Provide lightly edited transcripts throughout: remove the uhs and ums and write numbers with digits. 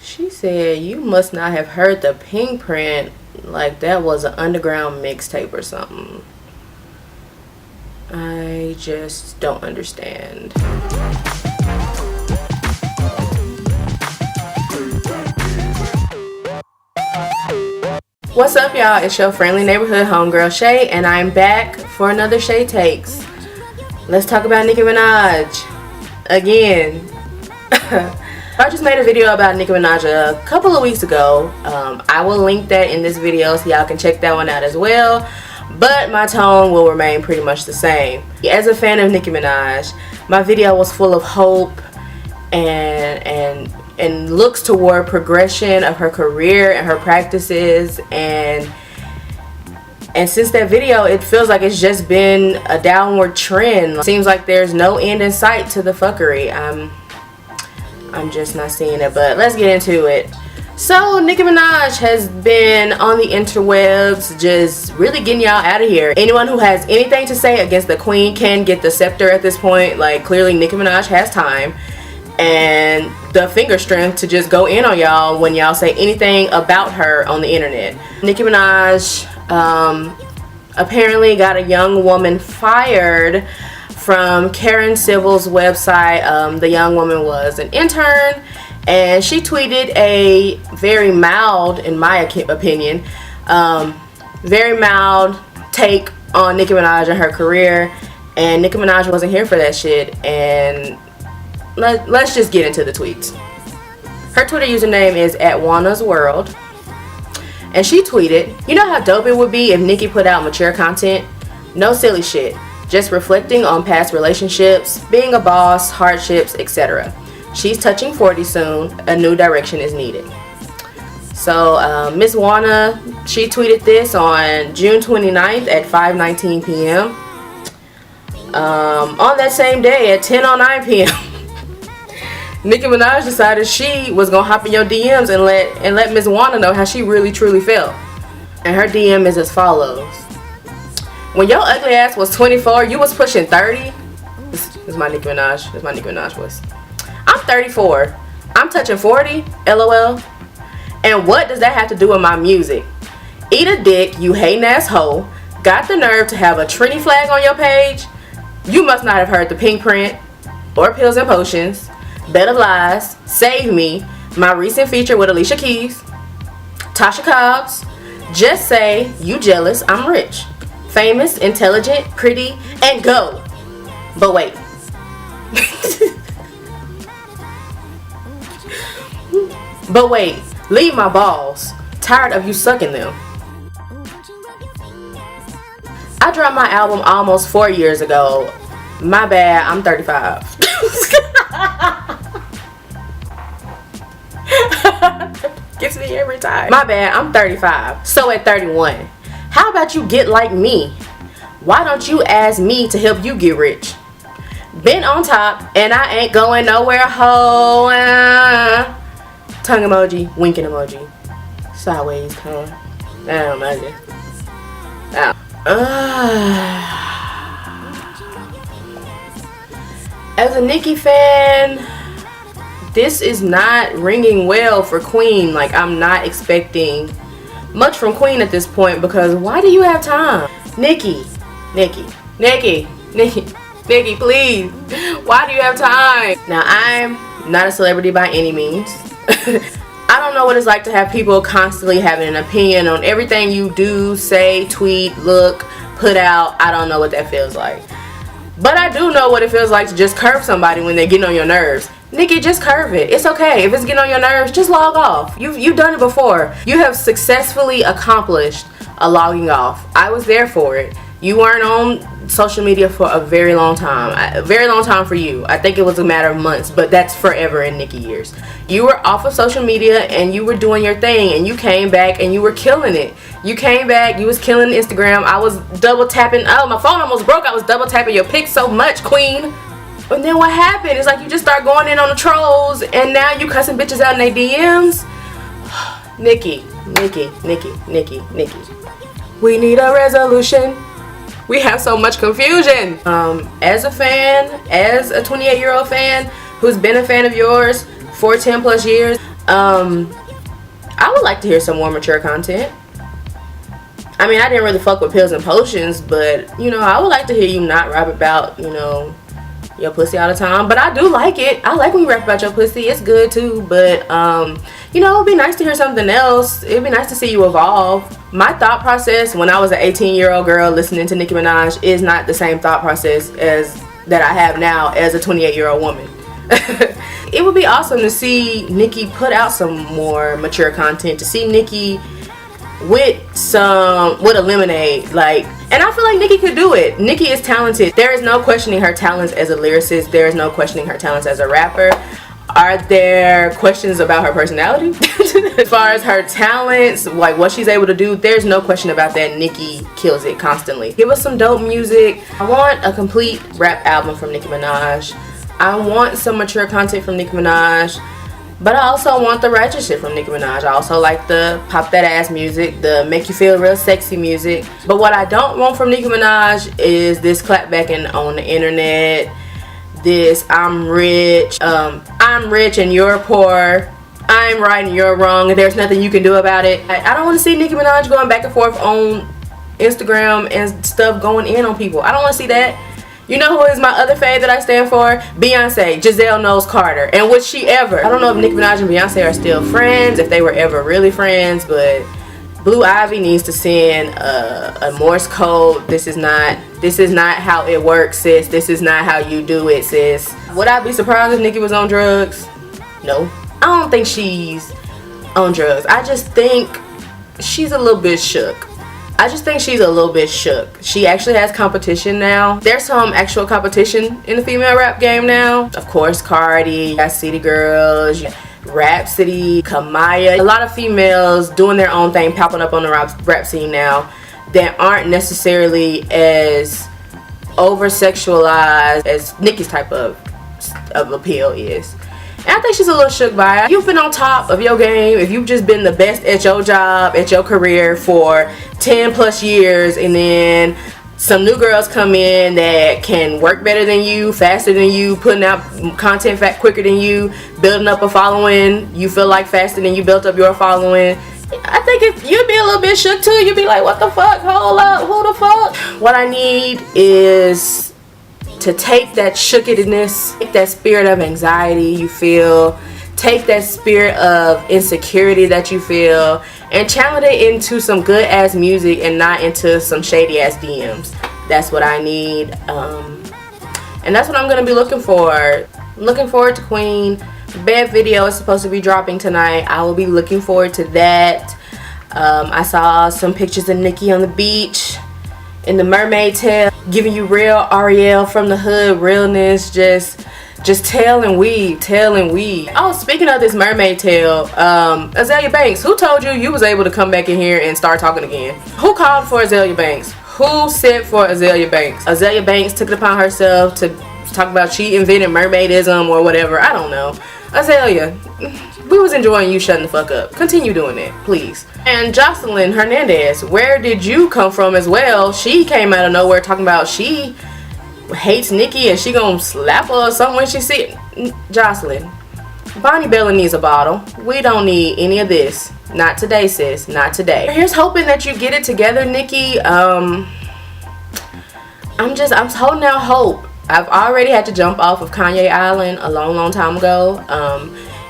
She said, you must not have heard the Pink Print, like that was an underground mixtape or something. I just don't understand. What's up, y'all? It's your friendly neighborhood homegirl Shay, and I'm back for another Shay Takes. Let's talk about Nicki Minaj again. I just made a video about Nicki Minaj a couple of weeks ago. I will link that in this video so y'all can check that one out as well. But my tone will remain pretty much the same. As a fan of Nicki Minaj, my video was full of hope and looks toward progression of her career and her practices, and since that video it feels like it's just been a downward trend. Seems like there's no end in sight to the fuckery. I'm just not seeing it, but let's get into it. So Nicki Minaj has been on the interwebs just really getting y'all out of here. Anyone who has anything to say against the queen can get the scepter at this point. Like, clearly Nicki Minaj has time and the finger strength to just go in on y'all when y'all say anything about her on the internet. Nicki Minaj apparently got a young woman fired from Karen Civil's website. The young woman was an intern, and she tweeted a very mild, in my opinion, very mild take on Nicki Minaj and her career, and Nicki Minaj wasn't here for that shit. And let's just get into the tweets. Her Twitter username is @Wanna'sWorld, and she tweeted, "You know how dope it would be if Nicki put out mature content? No silly shit, just reflecting on past relationships, being a boss, hardships, etc. She's touching 40 soon. A new direction is needed." So Miss Wanna, she tweeted this on June 29th at 5:19 p.m. On that same day at 10:09 p.m. Nicki Minaj decided she was gonna hop in your DMs and let Miss Wanna know how she really truly felt. And her DM is as follows: "When your ugly ass was 24, you was pushing 30. This is my Nicki Minaj. This is my Nicki Minaj voice. "I'm 34. I'm touching 40. LOL. And what does that have to do with my music? Eat a dick, you hating ass hoe. Got the nerve to have a Trini flag on your page? You must not have heard the Pink Print, or Pills and Potions, Bed of Lies, Save Me, my recent feature with Alicia Keys, Tasha Cobbs, Just Say, You Jealous, I'm Rich, Famous, Intelligent, Pretty, and Go. But wait." "But wait, leave my balls. Tired of you sucking them. I dropped my album almost 4 years ago. My bad, I'm 35. Gets me every time. "My bad, I'm 35. So at 31, how about you get like me? Why don't you ask me to help you get rich? Been on top and I ain't going nowhere, ho. Tongue emoji, winking emoji, sideways, huh? I don't imagine. As a Nicki fan, this is not ringing well for Queen. Like, I'm not expecting much from Queen at this point, because why do you have time? Nicki, please. Why do you have time? Now, I'm not a celebrity by any means. I don't know what it's like to have people constantly having an opinion on everything you do, say, tweet, look, put out. I don't know what that feels like. But I do know what it feels like to just curve somebody when they're getting on your nerves. Nicki, just curve it. It's okay. If it's getting on your nerves, just log off. You've done it before. You have successfully accomplished a logging off. I was there for it. You weren't on social media for a very long time. A very long time for you. I think it was a matter of months, but that's forever in Nicki years. You were off of social media and you were doing your thing, and you came back and you were killing it. You came back, you was killing Instagram. I was double tapping. Oh, my phone almost broke. I was double tapping your pics so much, Queen. And then what happened? It's like you just start going in on the trolls, and now you cussing bitches out in their DMs. Nicki. We need a resolution. We have so much confusion. As a fan, as a 28-year-old fan who's been a fan of yours for 10 plus years, I would like to hear some more mature content. I mean, I didn't really fuck with Pills and Potions, but, you know, I would like to hear you not rap about, you know, your pussy all the time. But I do like it. I like when you rap about your pussy. It's good too. But, you know, it would be nice to hear something else. It would be nice to see you evolve. My thought process when I was an 18-year-old girl listening to Nicki Minaj is not the same thought process as that I have now as a 28-year-old woman. It would be awesome to see Nicki put out some more mature content, to see Nicki with a lemonade, like, and I feel like Nicki could do it. Nicki is talented. There is no questioning her talents as a lyricist. There is no questioning her talents as a rapper. Are there questions about her personality? As far as her talents, like what she's able to do, there's no question about that. Nicki kills it constantly. Give us some dope music. I want a complete rap album from Nicki Minaj. I want some mature content from Nicki Minaj. But I also want the ratchet shit from Nicki Minaj. I also like the pop that ass music, the make you feel real sexy music. But what I don't want from Nicki Minaj is this clapbacking on the internet. This I'm rich and you're poor. I'm right and you're wrong and there's nothing you can do about it. I don't want to see Nicki Minaj going back and forth on Instagram and stuff, going in on people. I don't want to see that. You know who is my other fave that I stand for? Beyonce, Giselle Knowles Carter. And would she ever? I don't know if Nicki Minaj and Beyonce are still friends, if they were ever really friends, but Blue Ivy needs to send a Morse code. This is not how it works, sis. This is not how you do it, sis. Would I be surprised if Nicki was on drugs? No. I don't think she's on drugs. I just think she's a little bit shook. She actually has competition now. There's some actual competition in the female rap game now. Of course, Cardi, City Girls, Rhapsody, Kamaya. A lot of females doing their own thing, popping up on the rap scene now that aren't necessarily as over-sexualized as Nicki's type of appeal is. And I think she's a little shook by it. You've been on top of your game. If you've just been the best at your job, at your career for 10 plus years, and then some new girls come in that can work better than you, faster than you, putting out content quicker than you, building up a following, you feel like faster than you built up your following. I think you'd be a little bit shook too. You'd be like, what the fuck? Hold up, who the fuck? What I need is to take that shookedness, take that spirit of anxiety you feel, take that spirit of insecurity that you feel, and channel it into some good ass music and not into some shady ass DMs. That's what I need, and that's what I'm gonna be looking for. Looking forward to Queen. Bed video is supposed to be dropping tonight. I will be looking forward to that. I saw some pictures of Nicki on the beach in the mermaid tail, giving you real Ariel from the hood realness, just tail and weave. Oh, speaking of this mermaid tail, Azalea Banks, who told you was able to come back in here and start talking again? Who called for Azalea Banks? Who said for Azalea Banks? Azalea Banks took it upon herself to talk about she invented mermaidism or whatever. I don't know. Azalea, we was enjoying you shutting the fuck up. Continue doing it, please. And Jocelyn Hernandez, where did you come from as well? She came out of nowhere talking about she hates Nicki and she gonna slap her or something when she see it. Jocelyn, Bonnie Bella needs a bottle. We don't need any of this. Not today, sis. Not today. Here's hoping that you get it together, Nicki. I'm holding out hope. I've already had to jump off of Kanye Island a long time ago.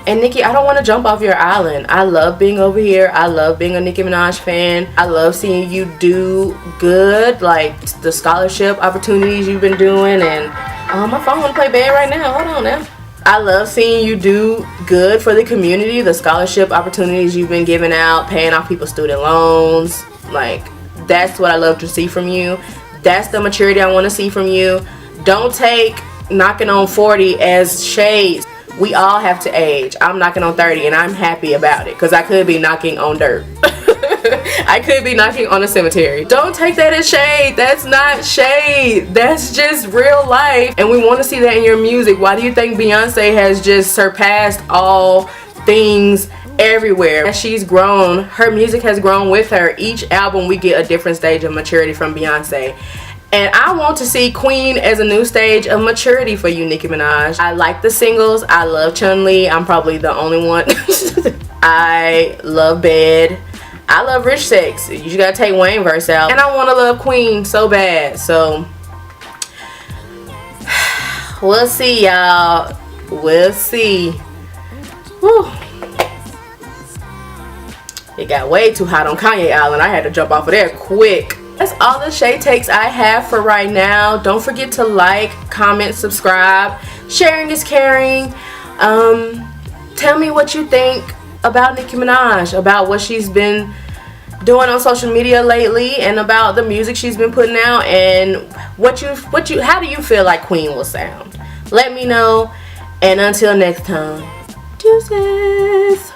And Nicki, I don't want to jump off your island. I love being over here. I love being a Nicki Minaj fan. I love seeing you do good, like the scholarship opportunities you've been doing. And my phone wanna play bad right now. Hold on now. I love seeing you do good for the community, the scholarship opportunities you've been giving out, paying off people's student loans. Like, that's what I love to see from you. That's the maturity I want to see from you. Don't take knocking on 40 as shades. We all have to age. I'm knocking on 30 and I'm happy about it because I could be knocking on dirt. I could be knocking on a cemetery. Don't take that as shade. That's not shade. That's just real life. And we want to see that in your music. Why do you think Beyonce has just surpassed all things everywhere? As she's grown, her music has grown with her. Each album we get a different stage of maturity from Beyonce. And I want to see Queen as a new stage of maturity for you, Nicki Minaj. I like the singles. I love Chun-Li. I'm probably the only one I love Bed. I love Rich Sex. You just gotta take Wayne verse out. And I wanna love Queen so bad. So we'll see, y'all. We'll see. Whew. It got way too hot on Kanye Island. I had to jump off of there quick. That's all the shade takes I have for right now. Don't forget to like, comment, subscribe. Sharing is caring. Tell me what you think about Nicki Minaj, about what she's been doing on social media lately, and about the music she's been putting out, and how do you feel like Queen will sound? Let me know. And until next time, deuces.